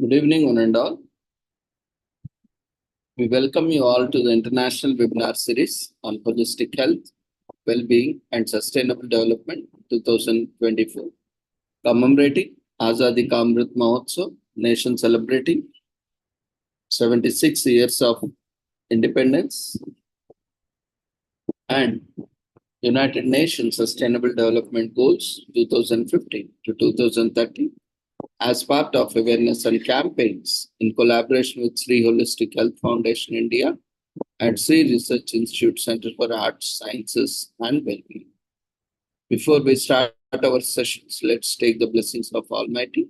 Good evening, one and all. We welcome you all to the international webinar series on holistic health, well-being, and sustainable development 2024, commemorating Azadi Ka Amrit Mahotsav, nation celebrating 76 years of independence and United Nations Sustainable Development Goals 2015 to 2030 as part of awareness and campaigns in collaboration with Sri Holistic Health Foundation India and Sri Research Institute Center for Arts, Sciences and Wellbeing. Before we start our sessions, let's take the blessings of Almighty.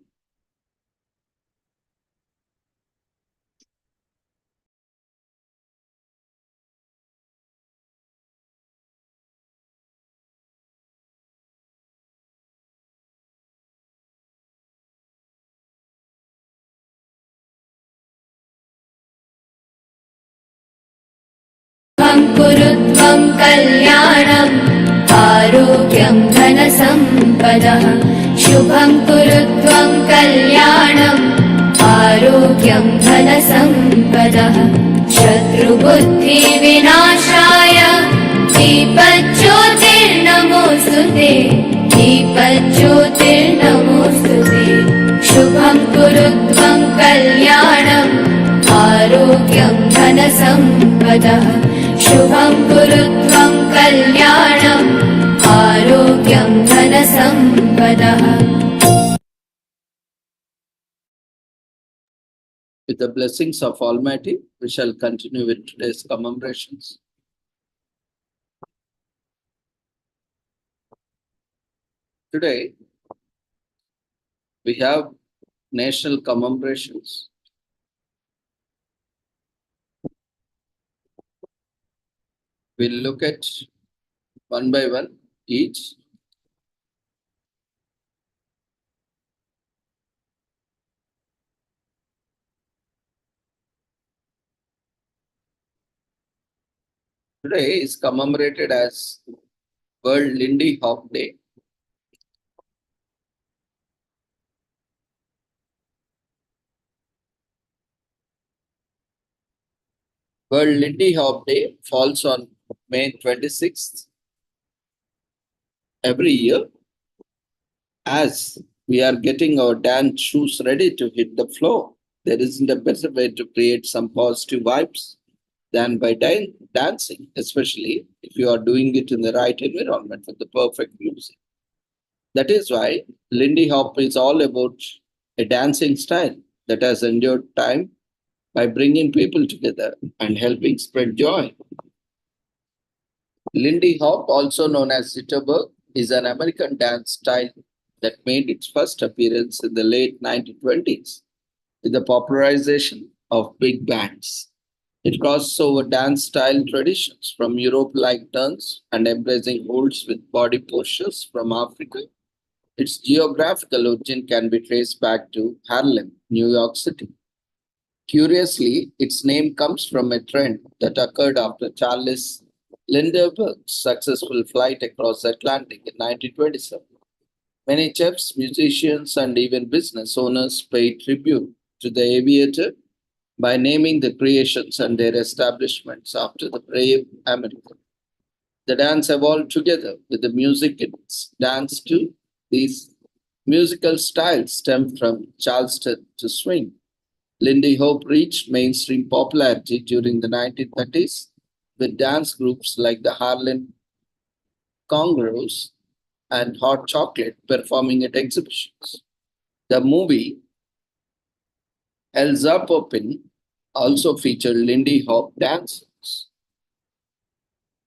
कुरुत्वं कल्याणम् आरोग्यं धनसम्पदः शुभं कुरुत्वं कल्याणम् आरोग्यं धनसम्पदः शत्रुबुद्धिविनाशाय दीपज्योतिर्नमोऽस्तुते दीपज्योतिर्नमोऽस्तुते शुभं कुरुत्वं कल्याणम् आरोग्यं धनसम्पदः शुभं कुरुत्वं कल्याणम् आरोग्यं धनसम्पदः. With the blessings of Almighty, we shall continue with today's commemorations. Today, we have national commemorations. We'll look at one by one each. Today is commemorated as World Lindy Hop Day. World Lindy Hop Day falls on May 26th every year. As we are getting our dance shoes ready to hit the floor, there isn't a better way to create some positive vibes than by dancing, especially if you are doing it in the right environment with the perfect music. That is why Lindy Hop is all about a dancing style that has endured time by bringing people together and helping spread joy. Lindy Hop, also known as Jitterbug, is an American dance style that made its first appearance in the late 1920s with the popularization of big bands. It crosses over dance style traditions from Europe like turns and embracing holds with body postures from Africa. Its geographical origin can be traced back to Harlem, New York City. Curiously, its name comes from a trend that occurred after Charles Lindbergh's successful flight across the Atlantic in 1927. Many chefs, musicians, and even business owners paid tribute to the aviator by naming the creations and their establishments after the brave American. The dance evolved together with the music its dance too. These musical styles stem from Charleston to swing. Lindy Hop reached mainstream popularity during the 1930s with dance groups like the Harlem Congoros and Hot Chocolate performing at exhibitions. The movie El Zapopin also featured Lindy Hop dancers.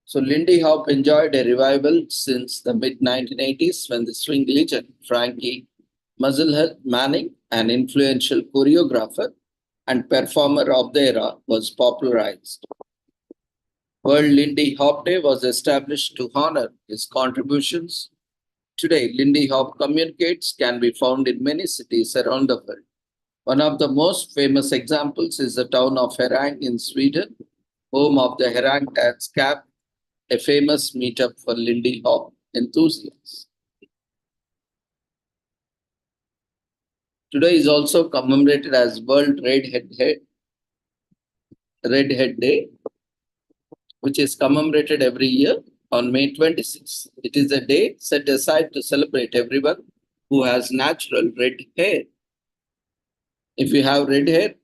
So Lindy Hop enjoyed a revival since the mid-1980s when the swing legend Frankie Muzzlehead Manning, an influential choreographer and performer of the era, was popularized. World Lindy Hop Day was established to honor his contributions. Today, Lindy Hop communicates can be found in many cities around the world. One of the most famous examples is the town of Herang in Sweden, home of the Herang Dance Camp, a famous meetup for Lindy Hop enthusiasts. Today is also commemorated as World Redhead Day, which is commemorated every year on May 26th. It is a day set aside to celebrate everyone who has natural red hair. If you have red hair,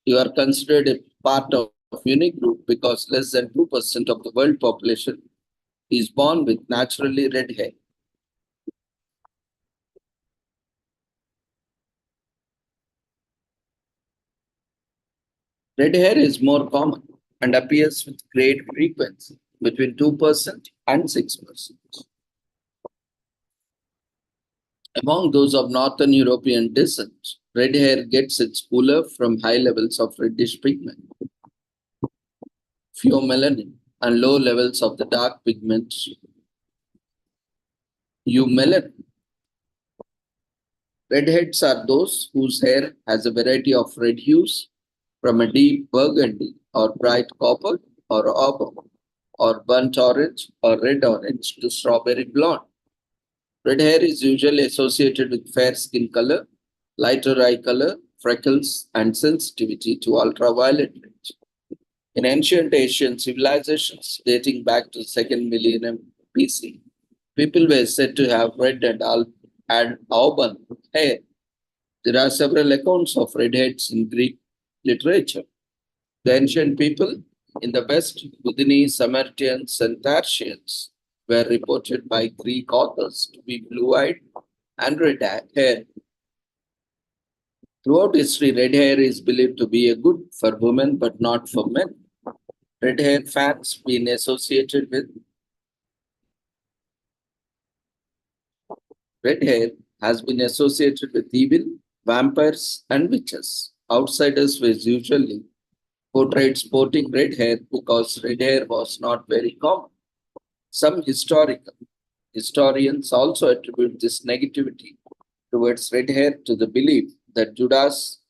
you are considered a part of unique group because less than 2% of the world population is born with naturally red hair. Red hair is more common and appears with great frequency between 2% and 6%. Among those of Northern European descent, red hair gets its color from high levels of reddish pigment, pheomelanin, and low levels of the dark pigment eumelanin. Redheads are those whose hair has a variety of red hues from a deep burgundy or bright copper or auburn or burnt orange or red orange to strawberry blonde. Red hair is usually associated with fair skin color, lighter eye color, freckles, and sensitivity to ultraviolet rays. In ancient Asian civilizations dating back to the second millennium BC, people were said to have red and auburn hair. There are several accounts of redheads in Greek literature. The ancient people in the West, Budini, Sarmatians, and Thracians, were reported by Greek authors to be blue-eyed and red-haired. Throughout history, red hair is believed to be a good for women but not for men. Red hair fans been associated with red hair has been associated with evil, vampires, and witches. Outsiders were usually portrayed sporting red hair because red hair was not very common. Some historians also attribute this negativity towards red hair to the belief that Judas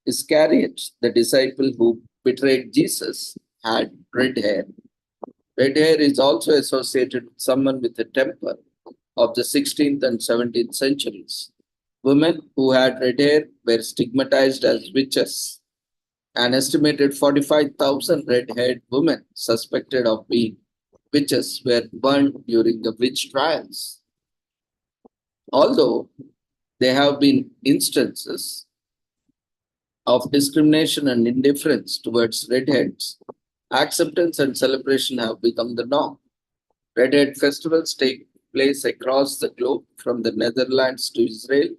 Iscariot, the disciple who betrayed Jesus, had red hair. Red hair is also associated with someone with a temper of the 16th and 17th centuries. Women who had red hair were stigmatized as witches. An estimated 45,000 red-haired women suspected of being witches were burned during the witch trials. Although there have been instances of discrimination and indifference towards redheads, acceptance and celebration have become the norm. Redhead festivals take place across the globe from the Netherlands to Israel.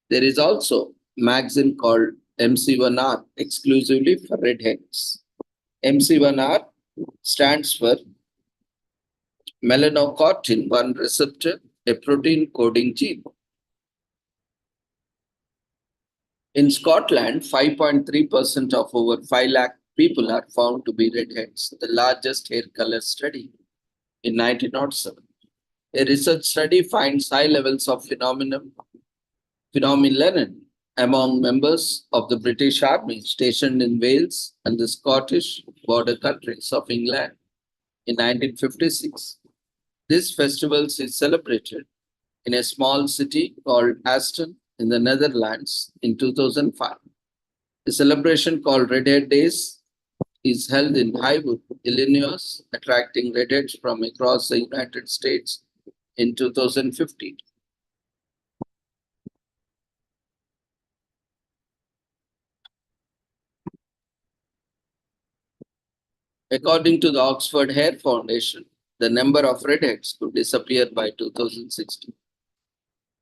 There is also a magazine called MC1R exclusively for redheads. MC1R stands for melanocortin 1 receptor, a protein coding gene. In Scotland, 5.3% of over 5 lakh people are found to be redheads, the largest hair color study in 1907. A research study finds high levels of phenomelanin among members of the British Army stationed in Wales and the Scottish border countries of England in 1956. This festival is celebrated in a small city called Aston in the Netherlands in 2005. The celebration called Redhead Days is held in Highwood, Illinois, attracting redheads from across the United States in 2015. According to the Oxford Hair Foundation, the number of redheads could disappear by 2060.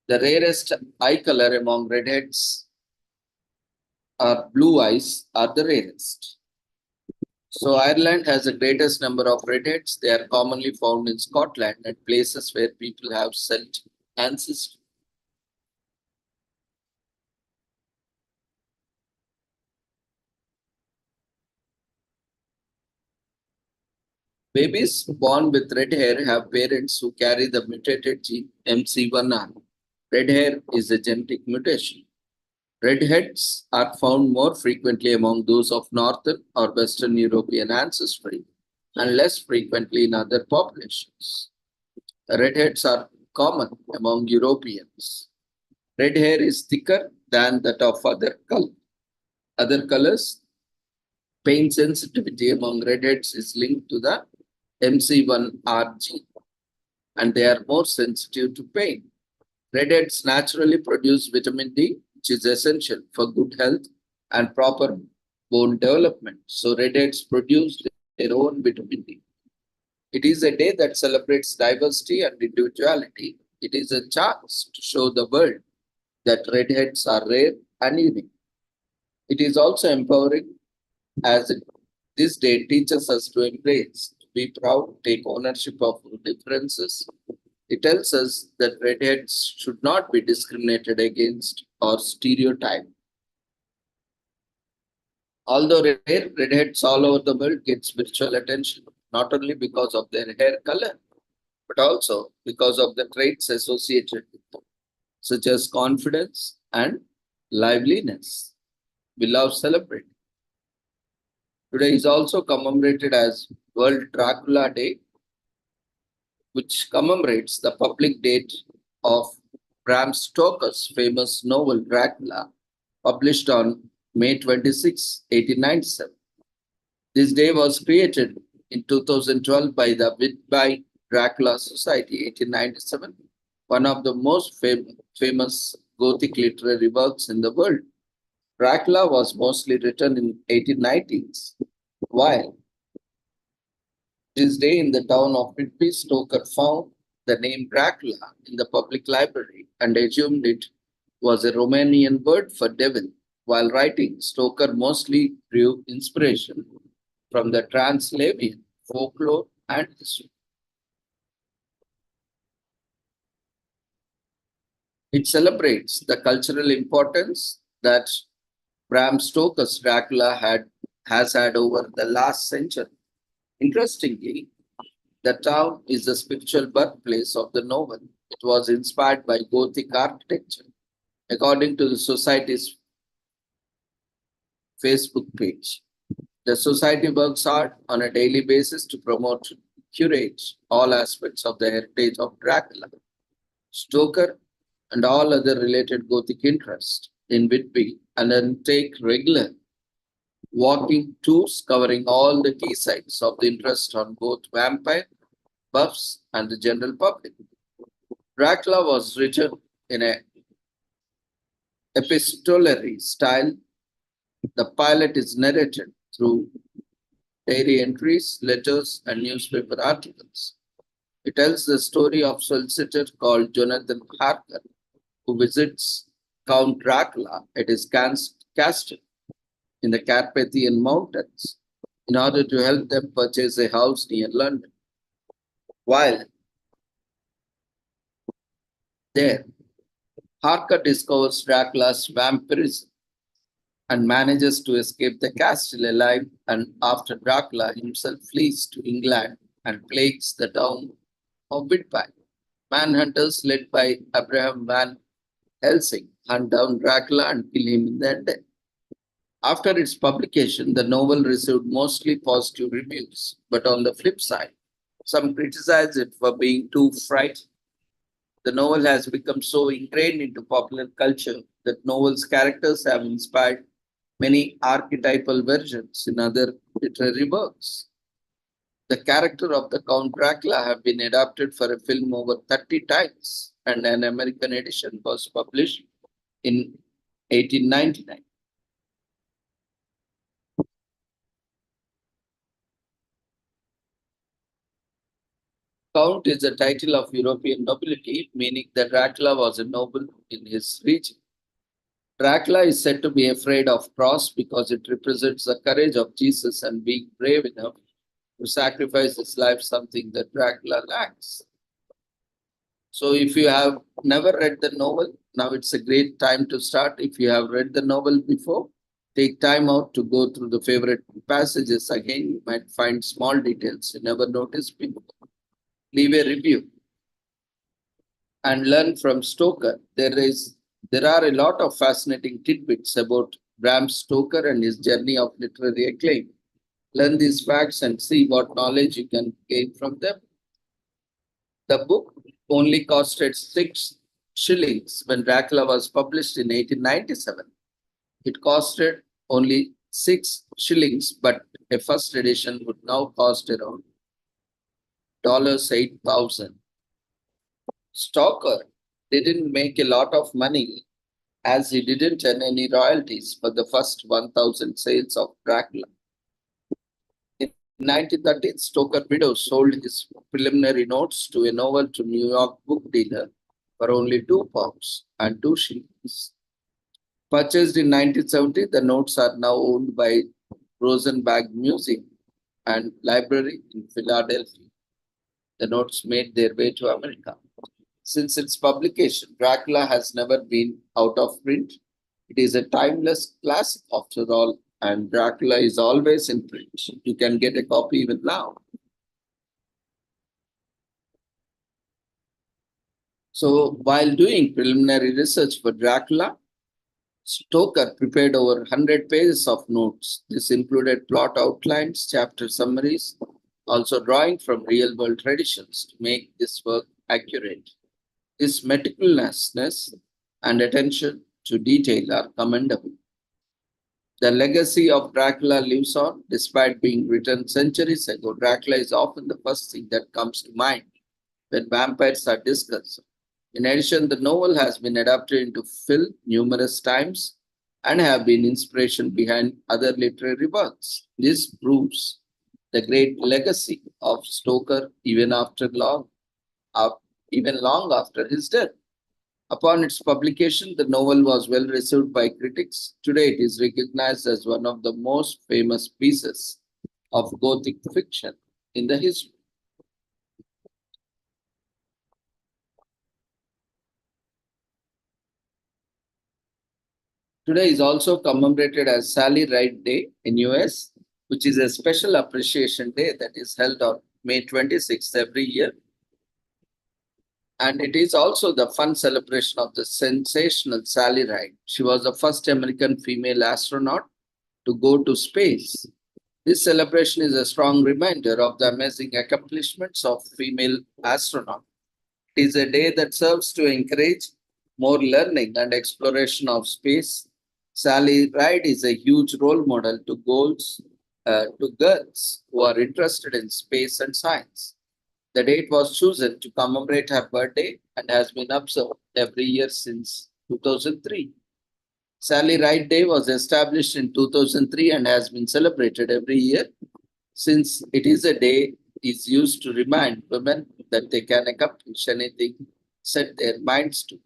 The rarest eye color among redheads are blue eyes are the rarest. So Ireland has the greatest number of redheads. They are commonly found in Scotland at places where people have Celtic ancestry. Babies born with red hair have parents who carry the mutated gene MC1R. Red hair is a genetic mutation. Redheads are found more frequently among those of Northern or Western European ancestry and less frequently in other populations. Redheads are common among Europeans. Red hair is thicker than that of other colors. Pain sensitivity among redheads is linked to the MC1R gene, and they are more sensitive to pain. Redheads naturally produce vitamin D, which is essential for good health and proper bone development. So, redheads produce their own vitamin D. It is a day that celebrates diversity and individuality. It is a chance to show the world that redheads are rare and unique. It is also empowering as this day teaches us to embrace, to be proud, take ownership of our differences. It tells us that redheads should not be discriminated against or stereotyped. Although rare, redheads all over the world get spiritual attention, not only because of their hair color, but also because of the traits associated with them, such as confidence and liveliness. We love celebrating. Today is also commemorated as World Dracula Day, which commemorates the public date of Bram Stoker's famous novel Dracula, published on May 26, 1897. This day was created in 2012 by the Whitby Dracula Society, 1897, one of the most famous Gothic literary works in the world. Dracula was mostly written in 1890s, while this day in the town of Whitby, Stoker found the name Dracula in the public library and assumed it was a Romanian word for devil. While writing, Stoker mostly drew inspiration from the Transylvanian folklore and history. It celebrates the cultural importance that Bram Stoker's Dracula has had over the last century. Interestingly, the town is the spiritual birthplace of the novel. It was inspired by Gothic architecture, according to the society's Facebook page. The society works hard on a daily basis to promote, curate all aspects of the heritage of Dracula, Stoker, and all other related Gothic interests in Whitby, and undertake regular walking tours covering all the key sites of the interest on both vampire, buffs, and the general public. Dracula was written in a epistolary style. The pilot is narrated through diary entries, letters, and newspaper articles. It tells the story of a solicitor called Jonathan Harker, who visits Count Dracula at his castle in the Carpathian Mountains in order to help them purchase a house near London. While there, Harker discovers Dracula's vampirism and manages to escape the castle alive, and after Dracula himself flees to England and plagues the town of Whitby. Manhunters led by Abraham Van Helsing hunt down Dracula and kill him in their den. After its publication, the novel received mostly positive reviews, but on the flip side, some criticized it for being too frightening. The novel has become so ingrained into popular culture that novel's characters have inspired many archetypal versions in other literary works. The character of the Count Dracula have been adapted for a film over 30 times, and an American edition was published in 1899. Count is a title of European nobility, meaning that Dracula was a noble in his region. Dracula is said to be afraid of cross because it represents the courage of Jesus and being brave enough to sacrifice his life, something that Dracula lacks. So if you have never read the novel, now it's a great time to start. If you have read the novel before, take time out to go through the favorite passages again. You might find small details you never noticed before. Leave a review and learn from Stoker. There are a lot of fascinating tidbits about Bram Stoker and his journey of literary acclaim. Learn these facts and see what knowledge you can gain from them. The book only costed shillings when Dracula was published in 1897. It costed only 6 shillings, but a first edition would now cost around $8,000. Stoker didn't make a lot of money as he didn't earn any royalties for the first 1,000 sales of Dracula. In 1913, Stoker widow sold his preliminary notes to a novel to New York book dealer for only £2 and 2 shillings. Purchased in 1970, the notes are now owned by Rosenberg Museum and Library in Philadelphia. The notes made their way to America. Since its publication, Dracula has never been out of print. It is a timeless classic after all, and Dracula is always in print. You can get a copy even now. So, while doing preliminary research for Dracula, Stoker prepared over 100 pages of notes. This included plot outlines, chapter summaries, also drawing from real world traditions to make this work accurate. His meticulousness and attention to detail are commendable. The legacy of Dracula lives on despite being written centuries ago. Dracula is often the first thing that comes to mind when vampires are discussed. In addition, the novel has been adapted into film numerous times and have been inspiration behind other literary works. This proves the great legacy of Stoker even long after his death. Upon its publication, the novel was well received by critics. Today, it is recognized as one of the most famous pieces of Gothic fiction in the history. Today is also commemorated as Sally Ride Day in US, which is a special appreciation day that is held on May 26th every year. And it is also the fun celebration of the sensational Sally Ride. She was the first American female astronaut to go to space. This celebration is a strong reminder of the amazing accomplishments of female astronauts. It is a day that serves to encourage more learning and exploration of space. Sally Ride is a huge role model to girls who are interested in space and science. The date was chosen to commemorate her birthday and has been observed every year since 2003. Sally Ride Day was established in 2003 and has been celebrated every year since it is a day is used to remind women that they can accomplish anything set their minds to.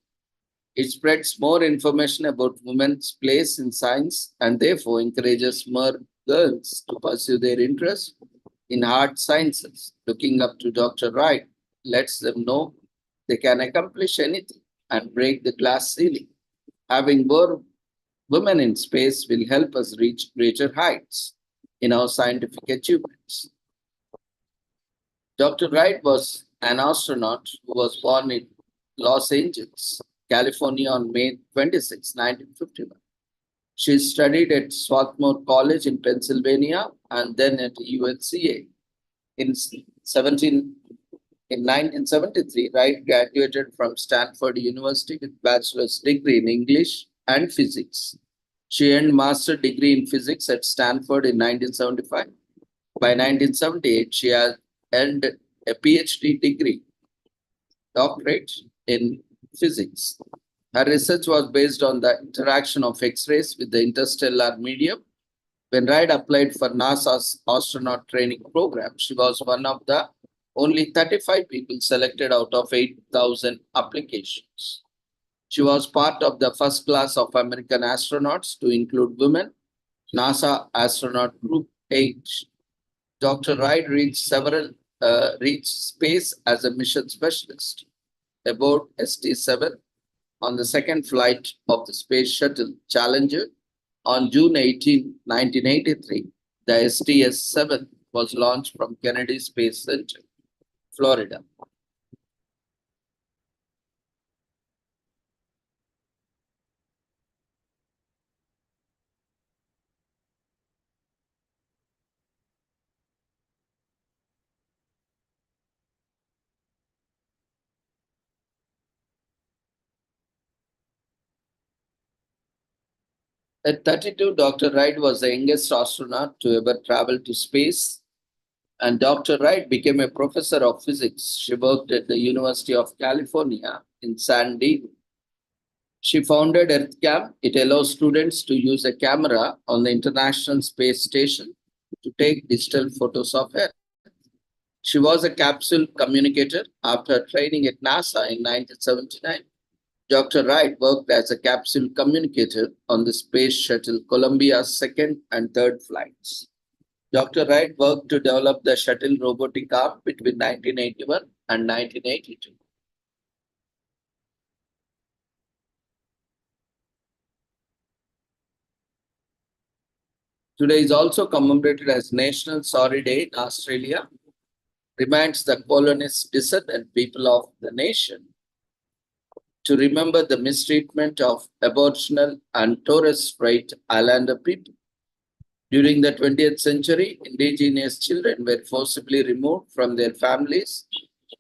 It spreads more information about women's place in science and therefore encourages more girls to pursue their interest in hard sciences. Looking up to Dr. Wright lets them know they can accomplish anything and break the glass ceiling. Having more women in space will help us reach greater heights in our scientific achievements. Dr. Wright was an astronaut who was born in Los Angeles, California on May 26, 1951. She studied at Swarthmore College in Pennsylvania and then at UNCA. In 1973, Wright graduated from Stanford University with bachelor's degree in English and physics. She earned master's degree in physics at Stanford in 1975. By 1978, she had earned a PhD degree, doctorate in physics. Her research was based on the interaction of X-rays with the interstellar medium. When Wright applied for NASA's astronaut training program, she was one of the only 35 people selected out of 8,000 applications. She was part of the first class of American astronauts to include women, NASA Astronaut Group H. Dr. Wright reached space as a mission specialist aboard ST-7 on the second flight of the Space Shuttle Challenger on June 18, 1983. The STS-7 was launched from Kennedy Space Center, Florida. At 32, Dr. Wright was the youngest astronaut to ever travel to space, and Dr. Wright became a professor of physics. She worked at the University of California in San Diego. She founded EarthCam. It allows students to use a camera on the International Space Station to take digital photos of Earth. She was a capsule communicator after training at NASA in 1979. Dr. Wright worked as a capsule communicator on the Space Shuttle Columbia's second and third flights. Dr. Wright worked to develop the shuttle robotic arm between 1981 and 1982. Today is also commemorated as National Sorry Day in Australia, reminds the colonists' descendant people of the nation to remember the mistreatment of Aboriginal and Torres Strait Islander people. During the 20th century, indigenous children were forcibly removed from their families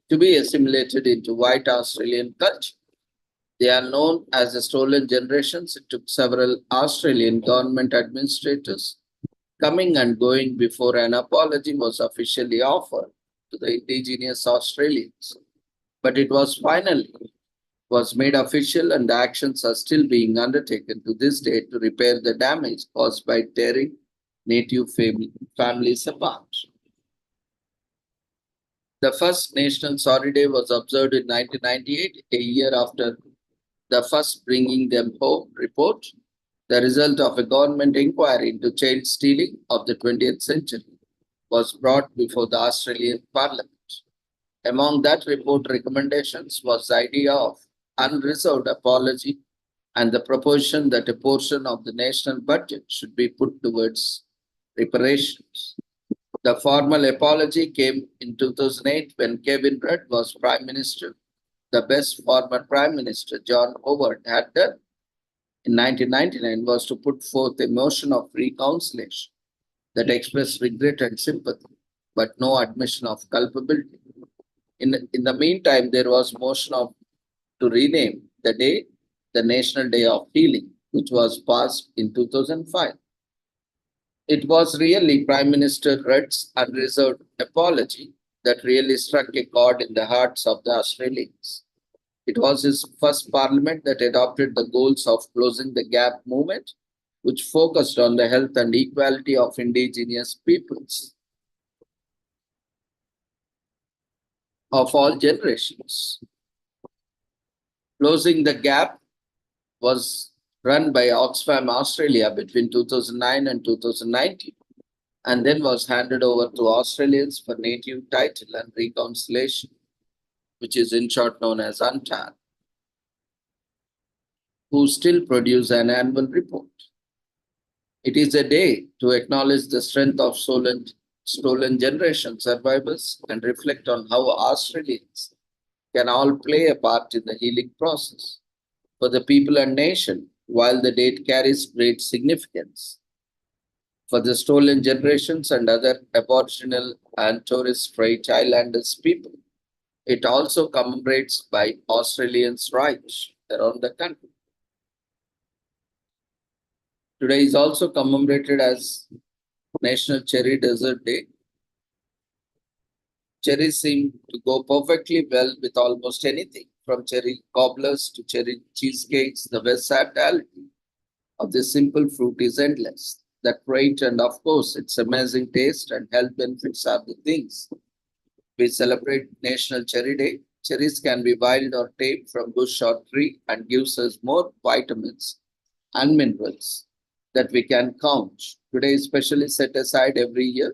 to be assimilated into white Australian culture. They are known as the stolen generations. It took several Australian government administrators coming and going before an apology was officially offered to the indigenous Australians. But it was made official, and the actions are still being undertaken to this day to repair the damage caused by tearing native families apart. The first National Sorry Day was observed in 1998, a year after the first Bringing Them Home report, the result of a government inquiry into child stealing of the 20th century, was brought before the Australian Parliament. Among that report recommendations was the idea of unreserved apology and the proposition that a portion of the national budget should be put towards reparations. The formal apology came in 2008 when Kevin Rudd was Prime Minister. The best former Prime Minister, John Howard, had done in 1999 was to put forth a motion of reconciliation that expressed regret and sympathy, but no admission of culpability. In the meantime, there was motion of to rename the day the National Day of Healing, which was passed in 2005. It was really Prime Minister Rudd's unreserved apology that really struck a chord in the hearts of the Australians. It was his first parliament that adopted the goals of closing the gap movement, which focused on the health and equality of indigenous peoples of all generations. Closing the Gap was run by Oxfam Australia between 2009 and 2019, and then was handed over to Australians for native title and reconciliation, which is in short known as UNTAR, who still produce an annual report. It is a day to acknowledge the strength of stolen generation survivors and reflect on how Australians can all play a part in the healing process. For the people and nation, while the date carries great significance, for the stolen generations and other Aboriginal and Torres Strait Islanders people, it also commemorates by Australians' rights around the country. Today is also commemorated as National Cherry Desert Day. Cherries seem to go perfectly well with almost anything, from cherry cobblers to cherry cheesecakes. The versatility of this simple fruit is endless. The trait and, of course, its amazing taste and health benefits are the things we celebrate National Cherry Day. Cherries can be wild or tamed from bush or tree and gives us more vitamins and minerals that we can count. Today is specially set aside every year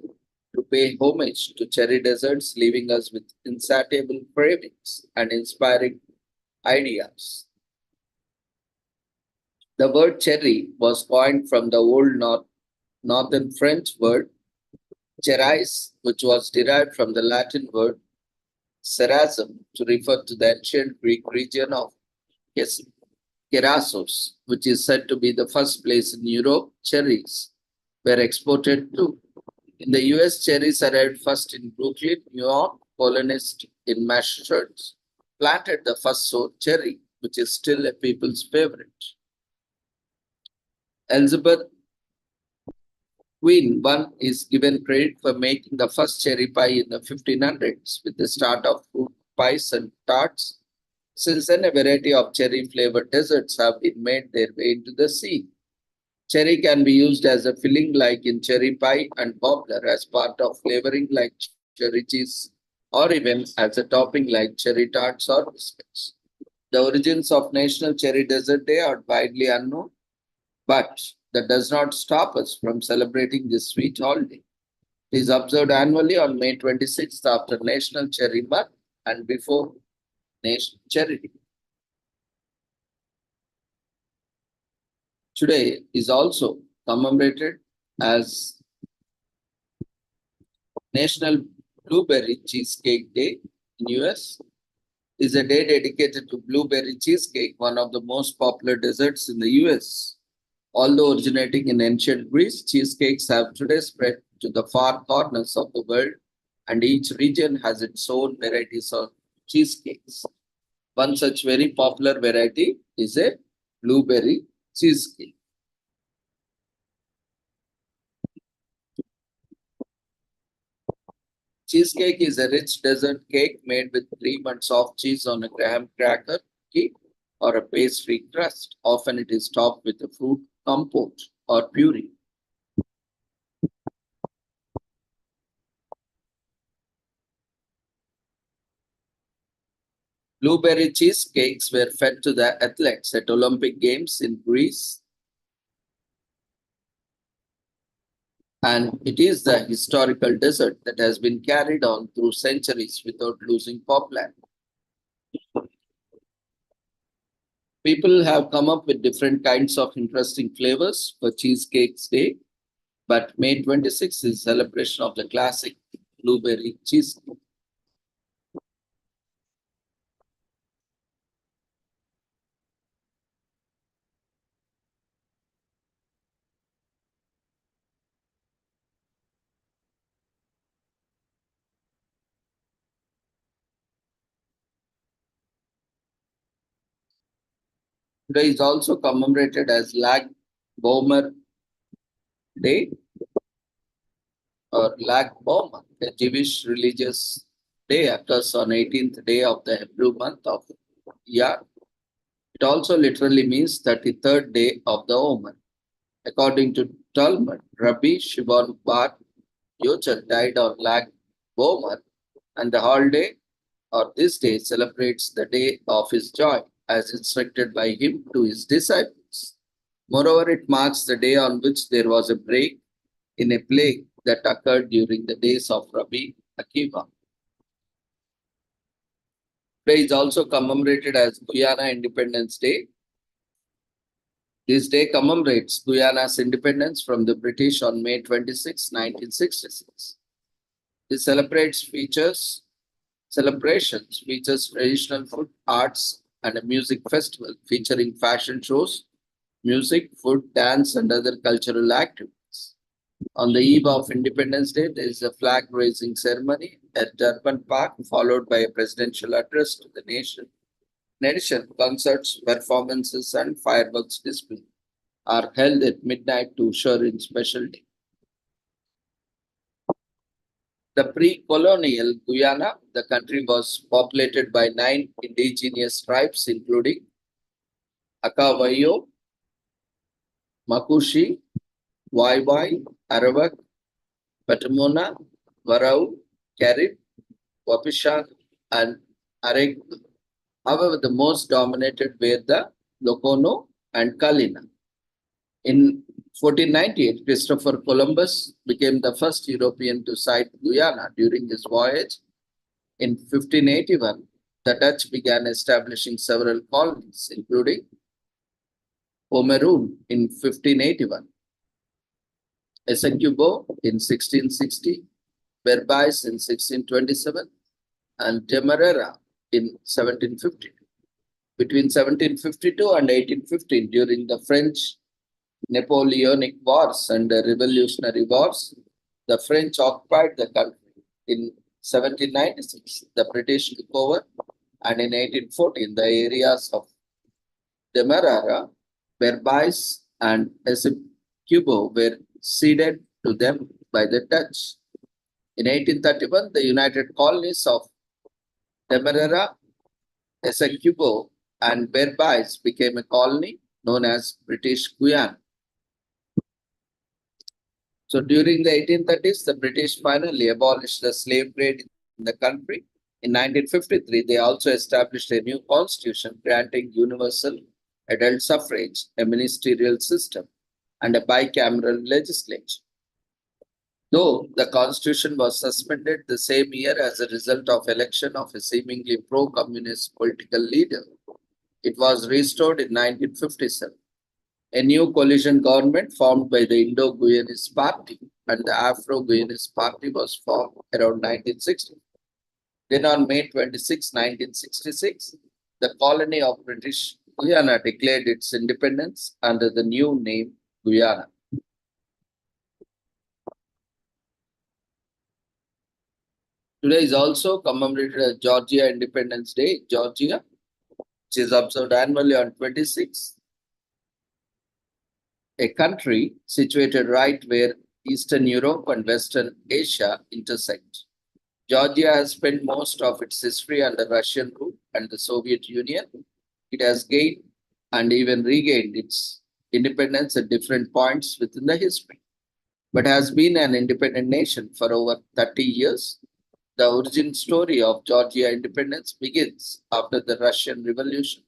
to pay homage to cherry deserts, leaving us with insatiable cravings and inspiring ideas. The word cherry was coined from the old Northern French word cherais, which was derived from the Latin word cerasum to refer to the ancient Greek region of Kerasos, which is said to be the first place in Europe cherries were exported to. In the US, cherries arrived first in Brooklyn, New York. Colonists in Massachusetts planted the first cherry, which is still a people's favorite. Elizabeth Queen I is given credit for making the first cherry pie in the 1500s with the start of fruit pies and tarts. Since then, a variety of cherry flavored desserts have been made their way into the scene. Cherry can be used as a filling like in cherry pie and poplar, as part of flavoring like cherry cheese, or even as a topping like cherry tarts or biscuits. The origins of National Cherry Dessert Day are widely unknown, but that does not stop us from celebrating this sweet holiday. It is observed annually on May 26th after National Cherry Month and before National Cherry Day. Today is also commemorated as National Blueberry Cheesecake Day in US. Is a day dedicated to blueberry cheesecake, one of the most popular desserts in the US. Although originating in ancient Greece, cheesecakes have today spread to the far corners of the world, and each region has its own varieties of cheesecakes. One such very popular variety is a blueberry cheesecake. Cheesecake is a rich dessert cake made with cream and soft cheese on a graham cracker cake or a pastry crust. Often it is topped with a fruit compote or puree. Blueberry cheesecakes were fed to the athletes at Olympic Games in Greece, and it is the historical dessert that has been carried on through centuries without losing popularity. People have come up with different kinds of interesting flavors for Cheesecakes Day, but May 26th is celebration of the classic blueberry cheesecake. Today is also commemorated as Lag Bomer Day or Lag Bomer, a Jewish religious day occurs on 18th day of the Hebrew month of Iyar. It also literally means 33rd day of the Omer. According to Talmud, Rabbi Shimon Bar Yochai died on Lag Bomer, and the holiday or this day celebrates the day of his joy as instructed by him to his disciples. Moreover, it marks the day on which there was a break in a plague that occurred during the days of Rabbi Akiva. Today is also commemorated as Guyana Independence Day. This day commemorates Guyana's independence from the British on May 26, 1966. This celebrations features traditional food, arts, and a music festival featuring fashion shows, music, food, dance, and other cultural activities. On the eve of Independence Day, there is a flag raising ceremony at Durban Park, followed by a presidential address to the nation. In addition, concerts, performances, and fireworks display are held at midnight to usher in special day. The pre-colonial Guyana, the country was populated by 9 indigenous tribes, including Akavayo, Makushi, Waiwai, Arawak, Patamona, Warau, Carib, Wapishan, and Areg. However, the most dominated were the Lokono and Kalina. In 1498, Christopher Columbus became the first European to sight Guyana during his voyage. In 1581, the Dutch began establishing several colonies, including Pomeroon in 1581, Essequibo in 1660, Berbice in 1627, and Demerara in 1750. Between 1752 and 1815, during the French Napoleonic Wars and the Revolutionary Wars, the French occupied the country. In 1796, the British took over, and in 1814, the areas of Demerara, Berbice, and Essequibo were ceded to them by the Dutch. In 1831, the United Colonies of Demerara, Essequibo, and Berbice became a colony known as British Guiana. So during the 1830s, the British finally abolished the slave trade in the country. In 1953, they also established a new constitution granting universal adult suffrage, a ministerial system, and a bicameral legislature. Though the constitution was suspended the same year as a result of election of a seemingly pro-communist political leader, it was restored in 1957. A new coalition government formed by the Indo-Guyanese Party and the Afro-Guyanese Party was formed around 1960. Then on May 26, 1966, the colony of British Guyana declared its independence under the new name Guyana. Today is also commemorated as Georgia Independence Day, Georgia, which is observed annually on 26th. A country situated right where Eastern Europe and Western Asia intersect. Georgia has spent most of its history under Russian rule and the Soviet Union. It has gained and even regained its independence at different points within the history, but has been an independent nation for over 30 years. The origin story of Georgia independence begins after the Russian Revolution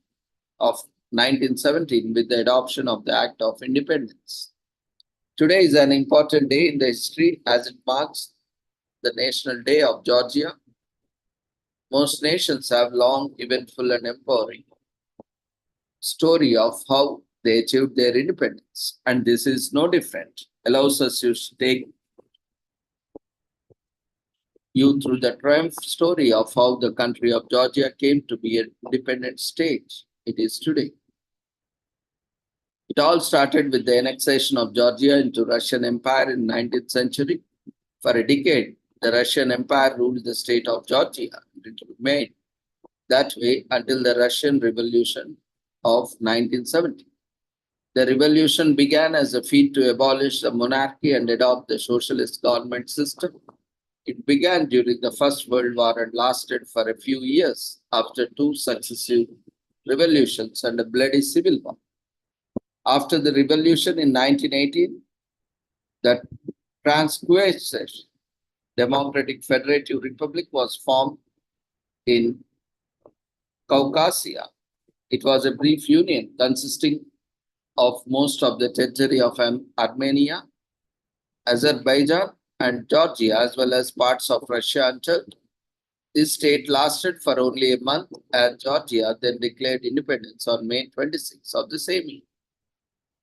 of 1917 with the adoption of the Act of Independence. Today is an important day in the history as it marks the National Day of Georgia. Most nations have long, eventful, and empowering story of how they achieved their independence, and this is no different. Allows us to take you through the triumph story of how the country of Georgia came to be an independent state it is today. It all started with the annexation of Georgia into Russian Empire in 19th century. For a decade, the Russian Empire ruled the state of Georgia. It remained that way until the Russian Revolution of 1970. The revolution began as a feat to abolish the monarchy and adopt the socialist government system. It began during the First World War and lasted for a few years after two successive revolutions and a bloody civil war. After the revolution in 1918, the Transcaucasus Democratic Federative Republic was formed in Caucasia. It was a brief union consisting of most of the territory of Armenia, Azerbaijan, and Georgia, as well as parts of Russia and Turkey. This state lasted for only a month, and Georgia then declared independence on May 26 of the same year.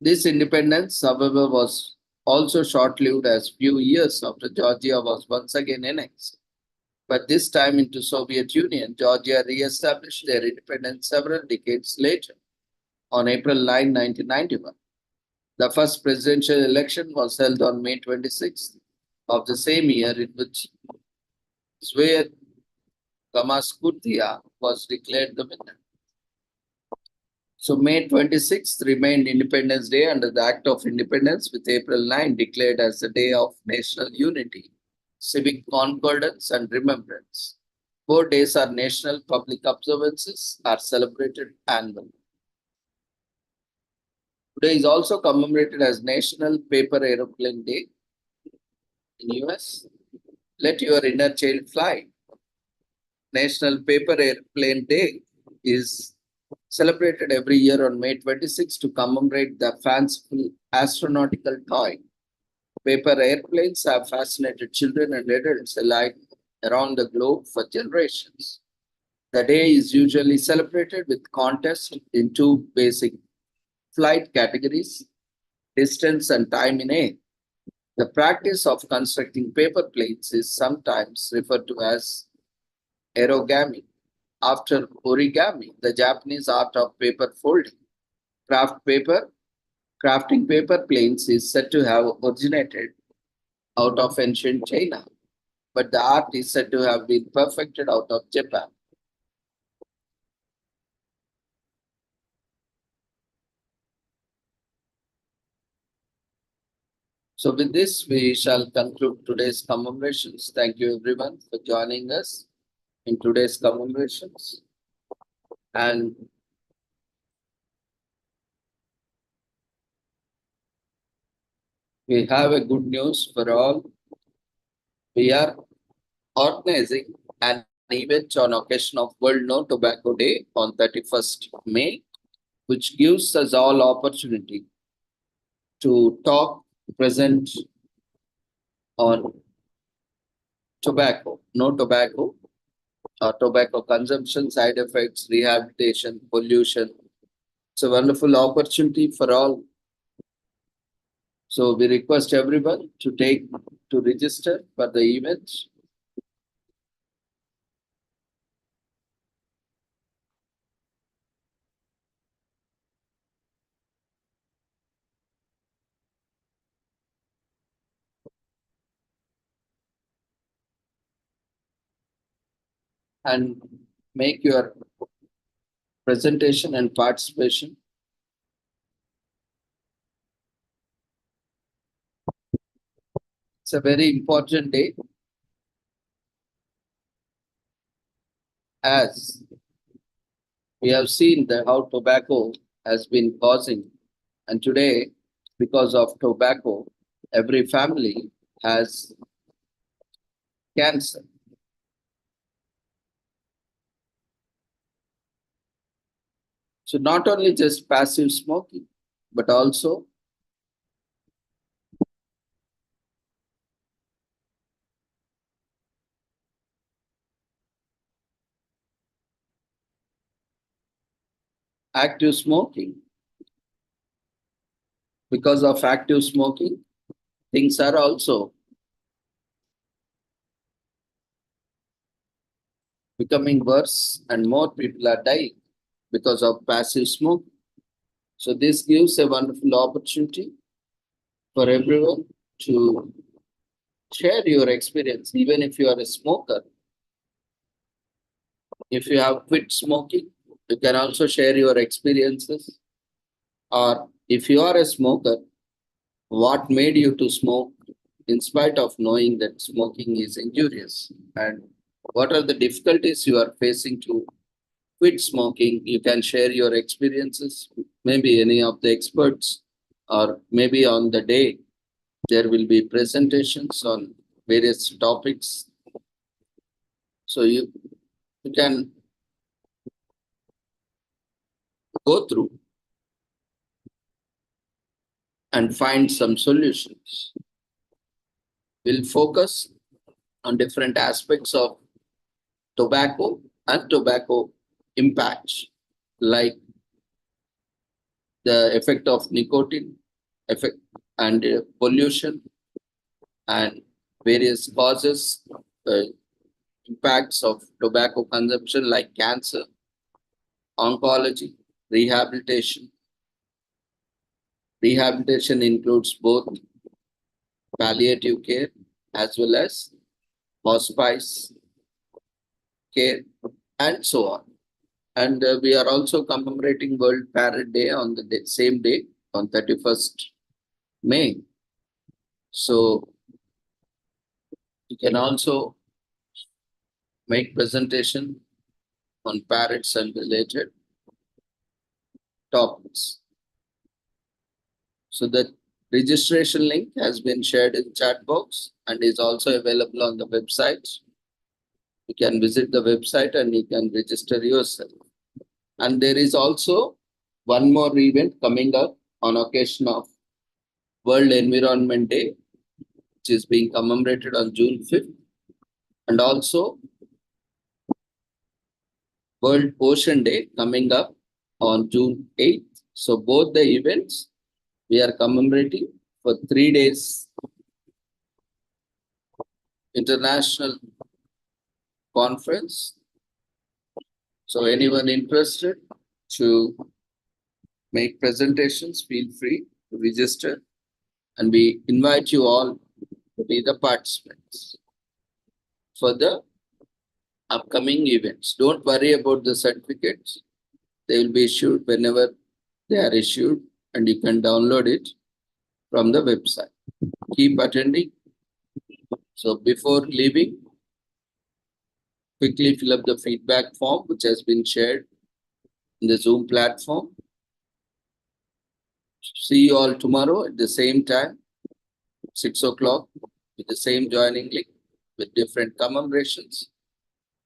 This independence, however, was also short-lived as few years after Georgia was once again annexed. But this time into Soviet Union, Georgia re-established their independence several decades later on April 9, 1991. The first presidential election was held on May 26th of the same year, in which Zviad Gamaskutia was declared the winner. So May 26th remained Independence Day under the Act of Independence, with April 9 declared as the day of national unity, civic concordance, and remembrance. Both days are national public observances, are celebrated annually. Today is also commemorated as National Paper Aeroplane Day in US. Let your inner child fly. National Paper Airplane Day is celebrated every year on May 26 to commemorate the fanciful astronautical toy. Paper airplanes have fascinated children and adults alike around the globe for generations. The day is usually celebrated with contests in two basic flight categories, distance and time in air. The practice of constructing paper planes is sometimes referred to as aerogami, after origami, the Japanese art of paper folding. Crafting paper planes is said to have originated out of ancient China, but the art is said to have been perfected out of Japan. So with this, we shall conclude today's commemorations. Thank you everyone for joining us in today's commemorations. And we have a good news for all. We are organizing an event on occasion of World No Tobacco Day on 31st May, which gives us all opportunity to talk, present on tobacco, no tobacco, tobacco consumption, side effects, rehabilitation, pollution. It's a wonderful opportunity for all. So we request everyone to register for the event. And make your presentation and participation. It's a very important day as we have seen how tobacco has been causing. And today, because of tobacco, every family has cancer. So not only just passive smoking, but also active smoking. Because of active smoking, things are also becoming worse and more people are dying because of passive smoking. So this gives a wonderful opportunity for everyone to share your experience, even if you are a smoker. If you have quit smoking, you can also share your experiences. Or if you are a smoker, what made you to smoke in spite of knowing that smoking is injurious? And what are the difficulties you are facing to quit smoking? You can share your experiences. Maybe any of the experts, or maybe on the day, there will be presentations on various topics. So you can go through and find some solutions. We'll focus on different aspects of tobacco and tobacco impacts, like the effect of nicotine, effect and pollution, and various causes, impacts of tobacco consumption like cancer, oncology, rehabilitation. Rehabilitation includes both palliative care as well as hospice care and so on. And we are also commemorating World Parrot Day on the same day, on 31st May. So you can also make presentation on parrots and related topics. So the registration link has been shared in chat box and is also available on the website. You can visit the website and you can register yourself. And there is also one more event coming up on occasion of World Environment Day, which is being commemorated on June 5th, and also World Ocean Day coming up on June 8th. So both the events we are commemorating for 3 days international conference. So anyone interested to make presentations, feel free to register, and we invite you all to be the participants for the upcoming events. Don't worry about the certificates. They will be issued whenever they are issued, and you can download it from the website. keep attending. So before leaving, quickly fill up the feedback form which has been shared in the Zoom platform. See you all tomorrow at the same time, 6 o'clock, with the same joining link, with different commemorations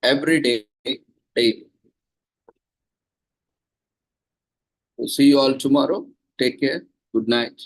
every day, daily. We'll see you all tomorrow. Take care. Good night.